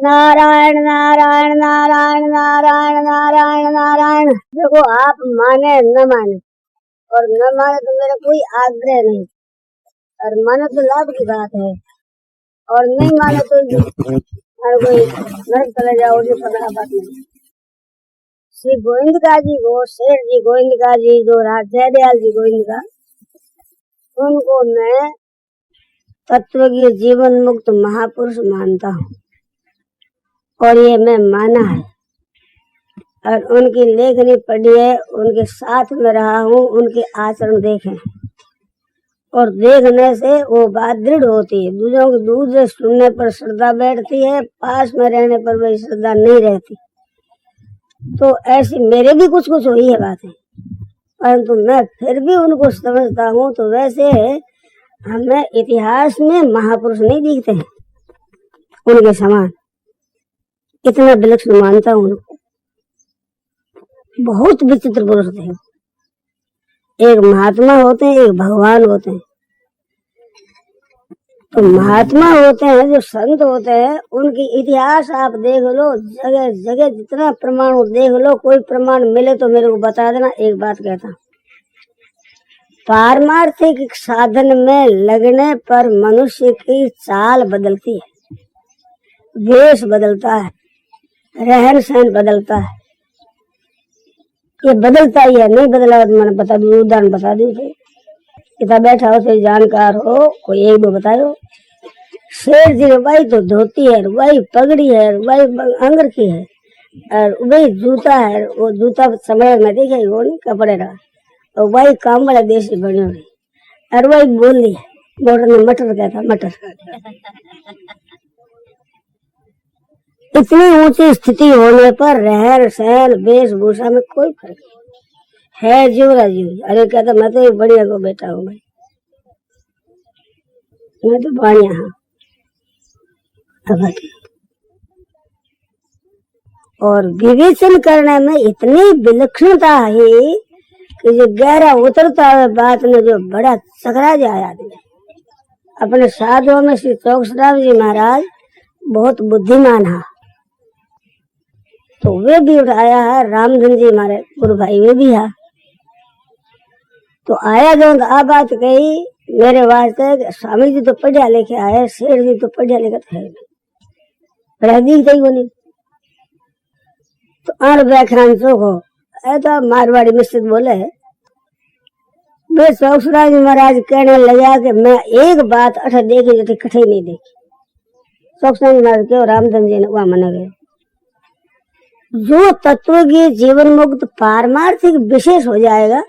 नारायण नारायण नारायण नारायण नारायण नारायण। देखो आप माने न माने और न माने तो मेरा कोई आग्रह नहीं, और माने तो लाभ की बात है, और नहीं माने तो कोई नरक चले जाओ, जो पता बात नहीं। श्री गोविंदका जी को, शेर जी गोविंदका जी, जो जयदयाल जी गोविंदका, उनको मैं तत्व की जीवन मुक्त महापुरुष मानता हूँ, और ये मैं माना है। और उनकी लेखनी पढ़ी है, उनके साथ में रहा हूँ, उनके आचरण देखे, और देखने से वो बात दृढ़ होती है। दूसरे सुनने पर श्रद्धा बैठती है, पास में रहने पर वही श्रद्धा नहीं रहती। तो ऐसी मेरे भी कुछ कुछ हुई है बातें, परंतु मैं फिर भी उनको समझता हूँ। तो वैसे हमें इतिहास में महापुरुष नहीं दिखते हैं उनके समान, इतना विलक्षण मानता हूँ उनको। बहुत विचित्र पुरुष थे। एक महात्मा होते हैं, एक भगवान होते हैं। तो महात्मा होते हैं, जो संत होते हैं, उनकी इतिहास आप देख लो, जगह जगह जितना प्रमाण देख लो, कोई प्रमाण मिले तो मेरे को बता देना। एक बात कहता हूँ, पारमार्थिक साधन में लगने पर मनुष्य की चाल बदलती है, वेश बदलता है, रहन सहन बदलता है। ये बदलता ही है, नहीं बदला तो मैंने बता दू, उदाहरण बता दी। इतना बैठा हो तो जानकार हो, कोई एक दो बताओ। शेर जी रुबाई तो धोती है, रुबाई पगड़ी है, रुबाई अंगर की है, और वही जूता है। वो जूता समय में देखे वो नहीं कपड़े रहा, और वही काम वाला देश बनी हुई, और वही बोली है, मोटर में मटर कहता मटर। इतनी ऊंची स्थिति होने पर रहन सहन वेशभूषा में कोई फर्क नहीं है। जीवरा जीव, अरे कहता मैं तो एक बढ़िया को बेटा हूँ भाई, मैं तो बढ़िया हूँ। और विवेचन करने में इतनी विलक्षणता है कि जो गहरा उतरता है बात में, जो बड़ा चकरा जाए आदमी। अपने साधुओं में श्री चौकसराव जी महाराज बहुत बुद्धिमान है, तो वे भी उठाया है। रामधन जी हमारे गुरु भाई वे भी है। तो आया जो आ बात कही मेरे वास्ते, स्वामी जी तो पढ़िया लेके आए, शेर जी तो पढ़िया लेकर थे, दिखते ही नहीं। तो अण व्याख्यान चोखो ऐसा मारवाड़ी मिश्रित बोले, वे चौकसराव जी महाराज कहने लगा कि मैं एक बात अठ देखी जो कठे नहीं देखी। चौकसराव जी महाराज क्यों? रामधन जी ने वहां मना गए, जो तत्व की जीवन मुक्त पारमार्थिक विशेष हो जाएगा,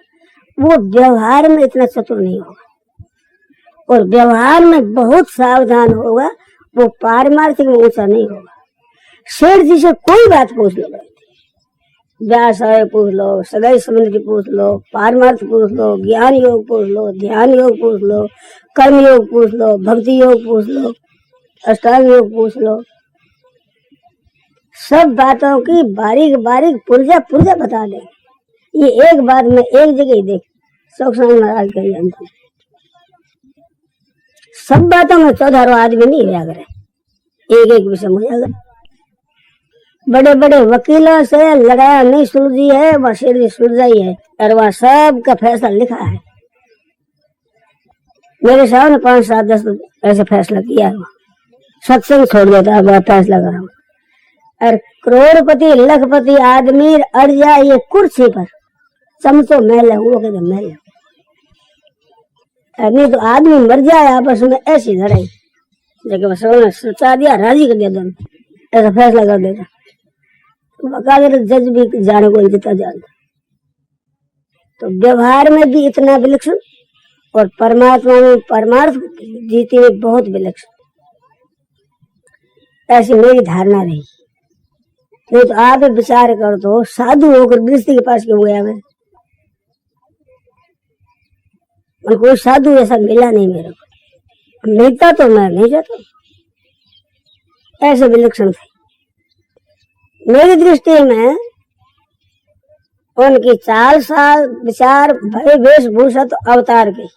वो व्यवहार में इतना चतुर नहीं होगा, और व्यवहार में बहुत सावधान होगा, वो पारमार्थिक में ऊंचा नहीं होगा। शेर जी से कोई बात पूछ लो, व्यास पूछ लो, सगाई संबंध की पूछ लो, पारमार्थ पूछ लो, ज्ञान योग पूछ लो, ध्यान योग पूछ लो, कर्म योग पूछ लो, भक्ति योग पूछ लो, अष्टांग योग पूछ लो, सब बातों की बारीक बारीक पुर्जा पुर्जा बता दे। ये एक बात में एक जगह ही देख, चौकसराव महाराज कही अंत सब बातों में 14 आदमी नहीं रहा करे, एक एक विषय मुझे बड़े बड़े वकीलों से लड़ाई नहीं सुलझी है, वह शेर जी सुलझाई है, और वह सब का फैसला लिखा है। मेरे सामने 5, 7, 10 ऐसे फैसला किया है। सत्संग छोड़ देता है, फैसला करा। और करोड़पति लखपति आदमी अड़ जाए ये कुर्सी पर, चमचो महल वो कहते महल, नहीं तो आदमी मर जाए आपस में, ऐसी लड़ाई लेकिन सचा दिया, राजी कर दिया दोनों, ऐसा फैसला कर देता। वकालत जज भी जाने को जीता जानता। तो व्यवहार में भी इतना विलक्षण, और परमात्मा में परमार्थ जीती में बहुत विलक्षण, ऐसी मेरी धारणा रही। नहीं तो आप विचार कर दो, साधु होकर गृहस्थी के पास क्यों गया मैं? कोई साधु ऐसा मिला नहीं मेरे को, मिलता तो मैं नहीं जाता। ऐसे विलक्षण थे मेरी दृष्टि में। उनकी चाल साल विचार भय वेशभूषा तो अवतार की,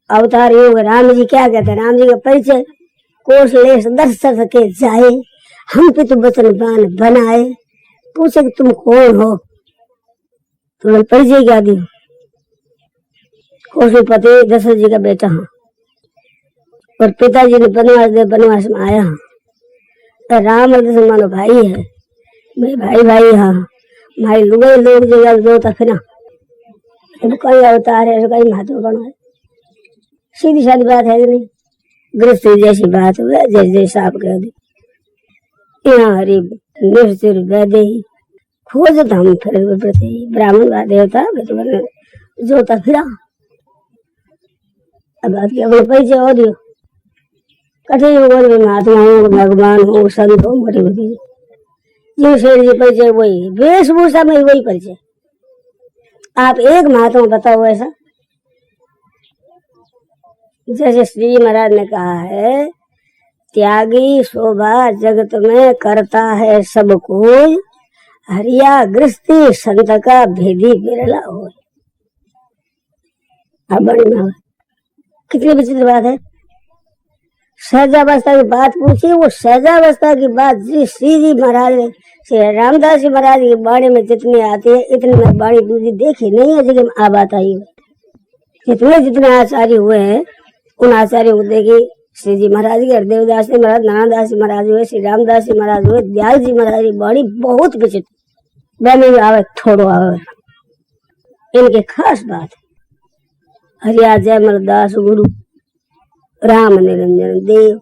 अवतार योग। राम जी क्या कहते हैं? राम जी का परिचय कोसलेश दर्शन के जाए, हम पे तो वचन बान बनाए, पूछे कि तुम कौन हो, तुम्हें परिचय क्या दी। कौशलपति दशरथ जी का बेटा हूँ और पिताजी ने बनवास में आया हूँ। राम और दशरथ मानो भाई है, मैं भाई भाई हाँ भाई लुगाई लोग जो तक ना कई अवतार है, कई महात्मा बनो है, सीधी सादी बात है कि नहीं। गृहस्थी जैसी बात है जैसे जैसा आप कह दी। यहाँ हरि निश्चिर वैदे ही खोजत हम फिर प्रति ब्राह्मण व देवता जो था फिरा। अब बात क्या परिचय हो दियो कठिन हो, महात्मा हो, भगवान हो, संत हो, बड़ी होती जो शेर जी परिचय वही, वेशभूषा में वही परिचय। आप एक महात्मा बताओ ऐसा, जैसे श्री महाराज ने कहा है, त्यागी शोभा जगत में करता है सब कोई, हरिया गृहस्थी संत का भेदी बिरला हो। अब बड़ी ना कितनी विचित्र बात है। सहजावस्था की बात पूछी, वो सहजावस्था की बात श्री जी महाराज ने श्री रामदास जी महाराज की बाणी में जितनी आती है इतनी में बाणी दूसरी देखी नहीं है जगह में आ बात आई है। जितने आचार्य हुए हैं उन आचार्यों को देखी, श्री जी महाराज के हरदेवदास जी महाराज, नानादास जी महाराज हुए, श्री रामदास जी महाराज हुए, दयाल जी महाराज की बाणी बहुत विचित्र, बने आवे थोड़ो आवे, इनके खास बात है। हरिया जयमल दास गुरु राम निरंजन देव,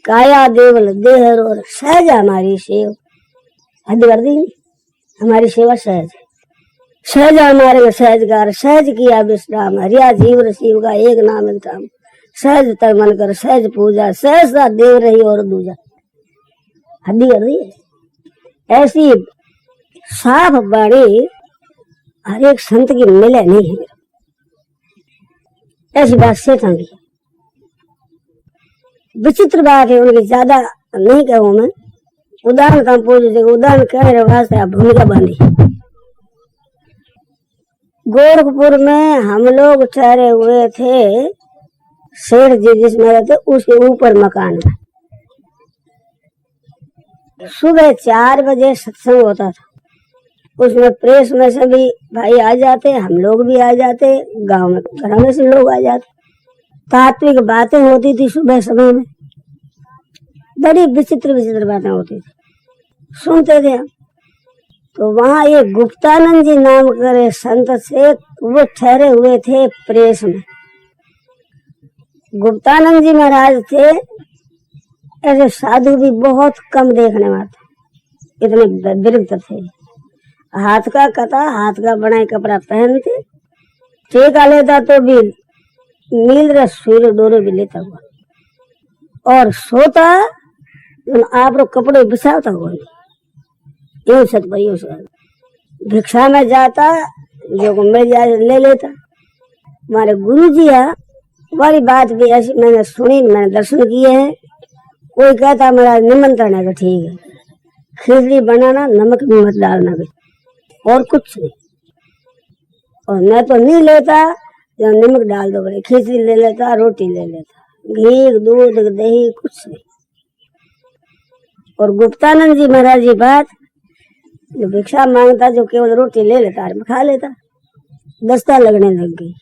काया देवल देहर और सहज हमारी सेव। हद कर दी, हमारी सेवा सहज है, सहज हमारे सहजगार, सहज किया विश्राम, हरिया जीव शिव का एक नाम एक धाम, सहज तर मन कर सहज पूजा, सहसा देव रही और दूजा। हड्डी कर रही है ऐसी साफ बाणी हर एक संत की मिले नहीं है। ऐसी बात सेठा की विचित्र बात है, उनकी ज्यादा नहीं कहूँ मैं, उदाहरण कम पूछ, उदाहरण कहने वास्ते भूमिका बांधी। गोरखपुर में हम लोग ठहरे हुए थे, सेठ जी जिसमें रहते उसके ऊपर मकान में, सुबह 4 बजे सत्संग होता था, उसमें प्रेस में से भी भाई आ जाते, हम लोग भी आ जाते, गांव में घरों में से लोग आ जाते, तात्विक बातें होती थी सुबह समय में, बड़ी विचित्र विचित्र बातें होती थी, सुनते थे हम। तो वहाँ एक गुप्तानंद जी नाम करे संत से, वो ठहरे हुए थे प्रेस में। गुप्तानंद जी महाराज थे, ऐसे साधु भी बहुत कम देखने में आते, इतने विरुद्ध थे। हाथ का कथा, हाथ का बनाए कपड़ा पहनते, टीका लेता तो भी नील रस सूर्य डोरे भी लेता हुआ, और सोता आप लोग कपड़े बिछाता हुआ, यूं सत पर यूं सत। भिक्षा में जाता, जो को मिल जाए ले लेता। हमारे गुरु जी वाली बात भी ऐसी मैंने सुनी, मैंने दर्शन किए हैं। कोई कहता मेरा निमंत्रण है, ठीक है, खिचड़ी बनाना, नमक भी मत डालना भी, और कुछ नहीं। और मैं तो नहीं लेता, जब नमक डाल दो बड़े, खिचड़ी ले लेता, रोटी ले लेता, घी दूध दही कुछ नहीं। और गुप्तानंद जी महाराज जी बात, जो भिक्षा मांगता जो केवल रोटी ले लेता और खा लेता, दस्ता लगने लग गई।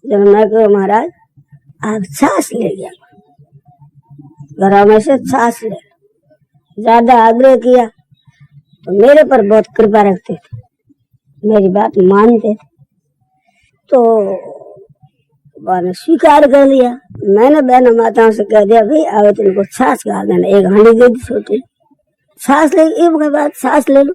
जब मैं कहो महाराज आप छाछ ले लिया, घरों में से छाछ ले, ज्यादा आग्रह किया तो मेरे पर बहुत कृपा रखते थे, मेरी बात मानते थे, तो मैंने स्वीकार कर लिया। मैंने बहन माताओं से कह दिया भाई आगे तुमको छाछ खा देना, एक हांडी दे दी छोटी, छाछ ले, एक बाद छाछ ले लो।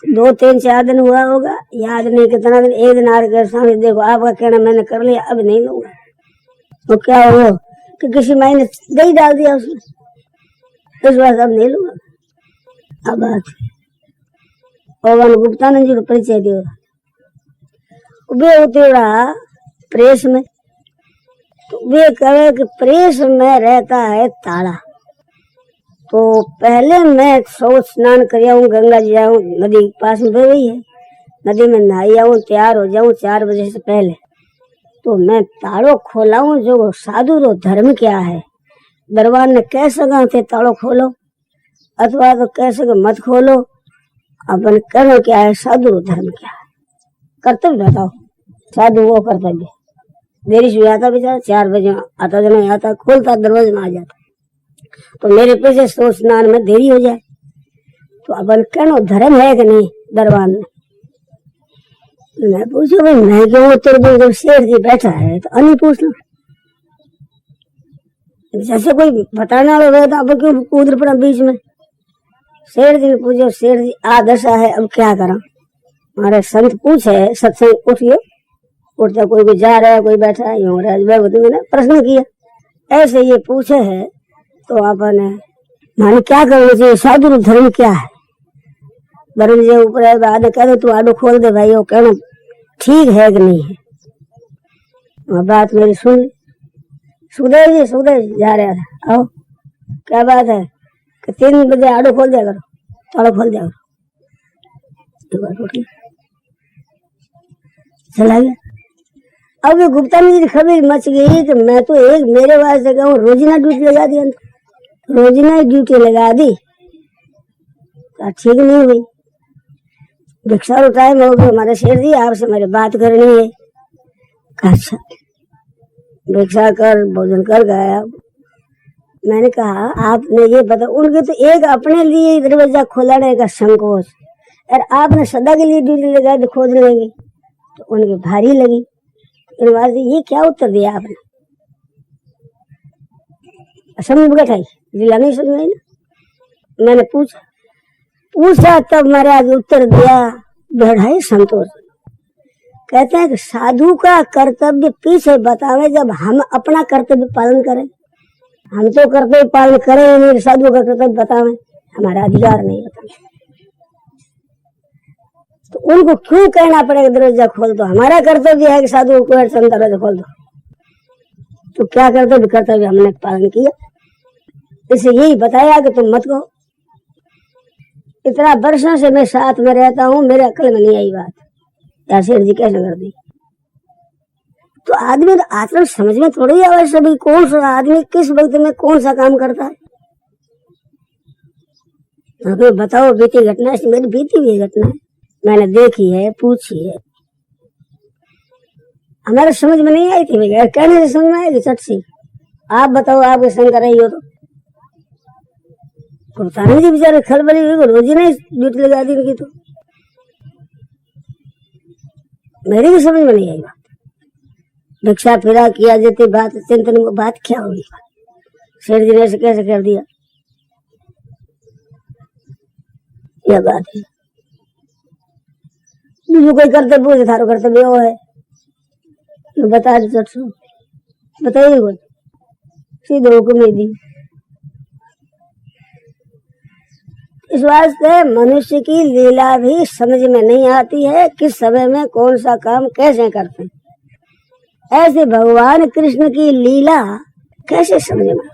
2-3-4 दिन हुआ होगा, याद नहीं कितना दिन। एक दिन आर कर सामने देखो आपका कहना मैंने कर लिया, अब नहीं लूंगा। तो क्या हो कि किसी माई ने दही डाल दिया उसमें, इस बात अब नहीं लूंगा। अब बात और गुप्तानंद जी को परिचय दिया, वे होते रहा प्रेस में, तो वे कहे कि प्रेस में रहता है ताला। तो पहले मैं सोच स्नान कर आऊं, गंगा जी आऊं, नदी के पास में बह रही है, नदी में नहाई आऊं, तैयार हो जाऊं 4 बजे से पहले, तो मैं ताड़ो खोलाऊं जो साधु रो धर्म क्या है। दरबार ने कह सका थे ताड़ो खोलो अथवा तो कह सके मत खोलो, अपन करो क्या है, साधु रो धर्म क्या है, कर्तव्य बताओ। साधु वो कर्तव्य, देरी से आता बेचारा 4 बजे आता जो नहीं आता, खोलता दरवाजे में आ जाता, तो मेरे पीछे तो स्नान में देरी हो जाए, तो अपन कहो धर्म है कि नहीं। दरबार में मैं पूछू भाई मैं क्यों उत्तर दूं, जब शेर जी बैठा है तो अन्य पूछ लो। जैसे कोई बताने वाला हो तो आप क्यों कूद पड़ा बीच में। शेर जी ने पूछो, शेर जी आदशा है अब क्या करा। हमारे संत पूछे सत्संग उठियो, उठता कोई जा रहा है कोई बैठा है, यूं मैंने प्रश्न किया ऐसे ये पूछे है तो आपने माने क्या करना चाहिए, साधु धर्म क्या है। धर्म जो ऊपर है बाद कह दे तू आडो खोल दे भाई, वो कहना ठीक है कि नहीं है। बात मेरी सुन। सुदेव जी जा रहा था, आओ क्या बात है कि 3 बजे आडो खोल दिया करो, ताला खोल दिया करो। चला गया। अब ये गुप्ता जी की खबर मच गई कि मैं तो एक मेरे वास्ते कहूँ रोजीना ड्यूटी लगा दी, रोजीना ड्यूटी लगा दी, ठीक नहीं हुई। भिक्षा टाइम हो गया, हमारे शेर जी आपसे मेरी बात करनी है। अच्छा भिक्षा कर भोजन कर गया। मैंने कहा आपने ये बता, उनके तो एक अपने लिए दरवाजा खोलने का संकोच, और आपने सदा के लिए ड्यूटी लगाई तो खोज लेंगे, तो उनकी भारी लगी। ये क्या उत्तर दिया आपने, समझ बैठाई जिला नहीं समझ आई ना। मैंने पूछा तब महाराज उत्तर दिया बढ़ाई संतोष। कहते हैं कि साधु का कर्तव्य पीछे बतावे जब हम अपना कर्तव्य पालन करें। हम तो कर्तव्य पालन करें नहीं, साधु का कर्तव्य बतावे, हमारा अधिकार नहीं बताना। तो उनको क्यों कहना पड़ेगा दरवाजा खोल दो, हमारा कर्तव्य है कि साधु को दरवाजा खोल दो। तो क्या कर्तव्य हमने पालन किया, इसे यही बताया कि तुम मत कहो। इतना वर्षों से मैं साथ में रहता हूँ, मेरे अकल में नहीं आई बात, या शेर जी कैसे कर दी। तो आदमी तो आचरण समझ में थोड़ी आवश्यक भाई कौन सा आदमी किस वक्त में कौन सा काम करता है। तो बताओ बीती घटना, मेरी बीती हुई घटना है, मैंने देखी है, पूछी है, हमारे समझ में नहीं आई थी। कहने से समझ में आएगी चट सी। आप बताओ आपके संग कर रही हो तो गुप्तानी जी बेचारे खलबली हुई, रोजी नहीं ड्यूटी लगा दी उनकी, तो मेरी भी समझ में नहीं आई बात। भिक्षा फिरा किया जाती बात, चिंतन बात क्या होगी। शेर जी ने ऐसे कैसे कर दिया, यह बात है। जो कोई कर्तव्य है थारो कर्तव्य वो है, बता दो चट सो बताइए कोई सीधे हुक्म नहीं दी। इस वास्ते मनुष्य की लीला भी समझ में नहीं आती है, किस समय में कौन सा काम कैसे करते हैं। ऐसे भगवान कृष्ण की लीला कैसे समझ में